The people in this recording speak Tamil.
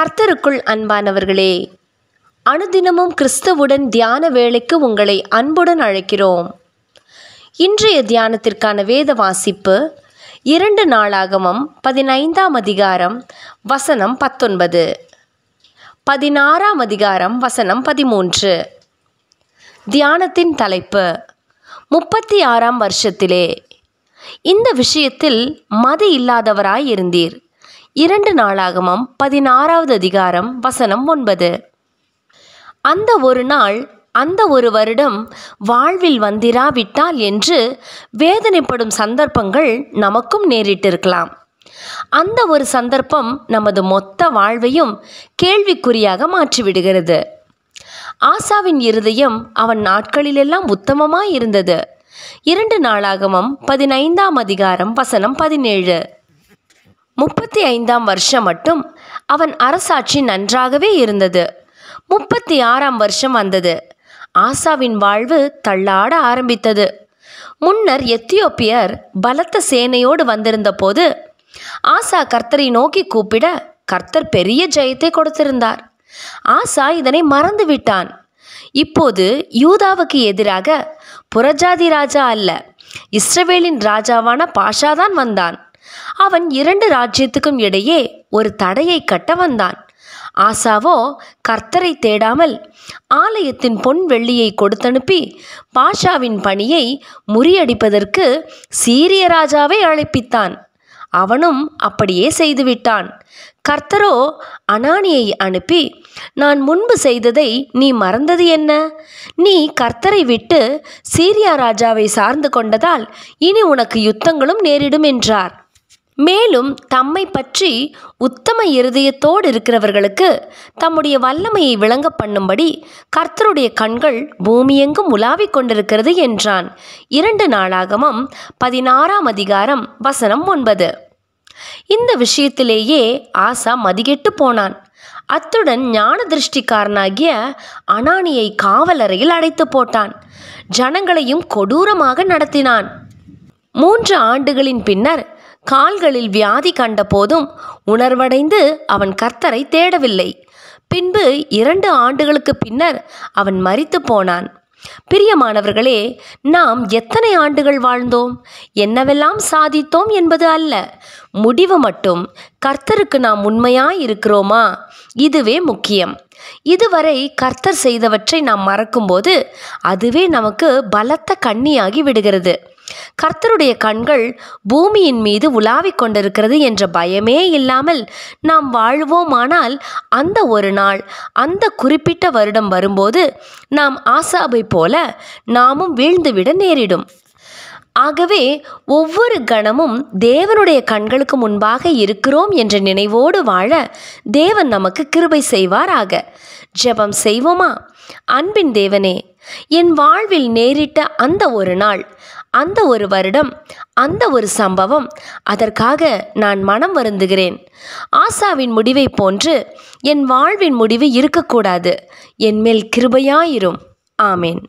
கர்த்தருக்குள் அன்பானவர்களே, அனுதினமும் கிறிஸ்துவுடன் தியான வேளைக்கு உங்களை அன்புடன் அழைக்கிறோம். இன்றைய தியானத்திற்கான வேத வாசிப்பு 2 நாளாகமம் 15ஆம் அதிகாரம் வசனம் 19, 16ஆம் அதிகாரம் வசனம் 13. தியானத்தின் தலைப்பு 36ஆம் வருஷத்திலே. இந்த விஷயத்தில் மதி இல்லாதவராய் இருந்தீர். 2 நாளாகமம் 16வது அதிகாரம் வசனம் 9. அந்த ஒரு நாள், அந்த ஒரு வருடம் வாழ்வில் வந்திராவிட்டால் என்று வேதனைப்படும் சந்தர்ப்பங்கள் நமக்கும் நேரிட்டிருக்கலாம். அந்த ஒரு சந்தர்ப்பம் நமது மொத்த வாழ்வையும் கேள்விக்குறியாக மாற்றிவிடுகிறது. ஆசாவின் இருதயம் அவன் நாட்களிலெல்லாம் உத்தமமாய் இருந்தது. 2 நாளாகமம் 15ஆம் அதிகாரம் வசனம் 17. 35ஆம் வருஷம் மட்டும் அவன் அரசாட்சி நன்றாகவே இருந்தது. 36ஆம் வருஷம் வந்தது. ஆசாவின் வாழ்வு தள்ளாட ஆரம்பித்தது. முன்னர் எத்தியோப்பியர் பலத்த சேனையோடு வந்திருந்த போது ஆசா கர்த்தரை நோக்கி கூப்பிட கர்த்தர் பெரிய ஜெயத்தை கொடுத்திருந்தார். ஆசா இதனை மறந்து விட்டான். இப்போது யூதாவுக்கு எதிராக புறஜாதி ராஜா அல்ல, இஸ்ரவேலின் ராஜாவான பாஷாதான் வந்தான். அவன் 2 ராஜ்யத்துக்கும் இடையே ஒரு தடையை கட்ட வந்தான். ஆசாவோ கர்த்தரை தேடாமல் ஆலயத்தின் பொன் வெள்ளியை கொடுத்தனுப்பி பாஷாவின் பணியை முறியடிப்பதற்கு சீரிய ராஜாவை அழைப்பித்தான். அவனும் அப்படியே செய்துவிட்டான். கர்த்தரோ அனானியை அனுப்பி, நான் முன்பு செய்ததை நீ மறந்தது என்ன? நீ கர்த்தரை விட்டு சீரியா ராஜாவை சார்ந்து கொண்டதால் இனி உனக்கு யுத்தங்களும் நேரிடும் என்றார். மேலும் தம்மை பற்றி உத்தம இருதயத்தோடு இருக்கிறவர்களுக்கு தம்முடைய வல்லமையை விளங்க பண்ணும்படி கர்த்தருடைய கண்கள் பூமியெங்கும் உலாவிக் கொண்டிருக்கிறது என்றான். 2 நாளாகமம் 16ஆம் அதிகாரம் வசனம் 9. இந்த விஷயத்திலேயே ஆசா மதிகெட்டு போனான். அத்துடன் ஞான திருஷ்டிக்காரனாகிய அனானியை காவலறையில் அடைத்து போட்டான். ஜனங்களையும் கொடூரமாக நடத்தினான். 3 ஆண்டுகளின் பின்னர் கால்களில் வியாதி கண்ட போதும் உணர்வடைந்து அவன் கர்த்தரை தேடவில்லை. பின்பு 2 ஆண்டுகளுக்கு பின்னர் அவன் மரித்து போனான். பிரியமானவர்களே, நாம் எத்தனை ஆண்டுகள் வாழ்ந்தோம், என்னவெல்லாம் சாதித்தோம் என்பது அல்ல, முடிவு மட்டும் கர்த்தருக்கு நாம் உண்மையாய் இருக்கிறோமா, இதுவே முக்கியம். இதுவரை கர்த்தர் செய்தவற்றை நாம் மறக்கும்போது அதுவே நமக்கு பலத்த கண்ணியாகி விடுகிறது. கர்த்தருடைய கண்கள் பூமியின் மீது உலாவிக் கொண்டிருக்கிறது என்ற பயமே இல்லாமல் நாம் வாழ்வோமானால் அந்த ஒரு நாள், அந்த குறிப்பிட்ட வருடம் வரும்போது நாம் ஆசாபை போல நாமும் வீழ்ந்துவிட நேரிடும். ஆகவே ஒவ்வொரு கணமும் தேவனுடைய கண்களுக்கு முன்பாக இருக்கிறோம் என்ற நினைவோடு வாழ தேவன் நமக்கு கிருபை செய்வாராக. ஜெபம் செய்வோமா? அன்பின் தேவனே, என் வாழ்வில் நேரிட்ட அந்த ஒரு நாள், அந்த ஒரு வருடம், அந்த ஒரு சம்பவம், அதற்காக நான் மனம் வருந்துகிறேன். ஆசாவின் முடிவை போன்று என் வாழ்வின் முடிவு இருக்கக்கூடாது. என் மேல் கிருபையாயிரும். ஆமேன்.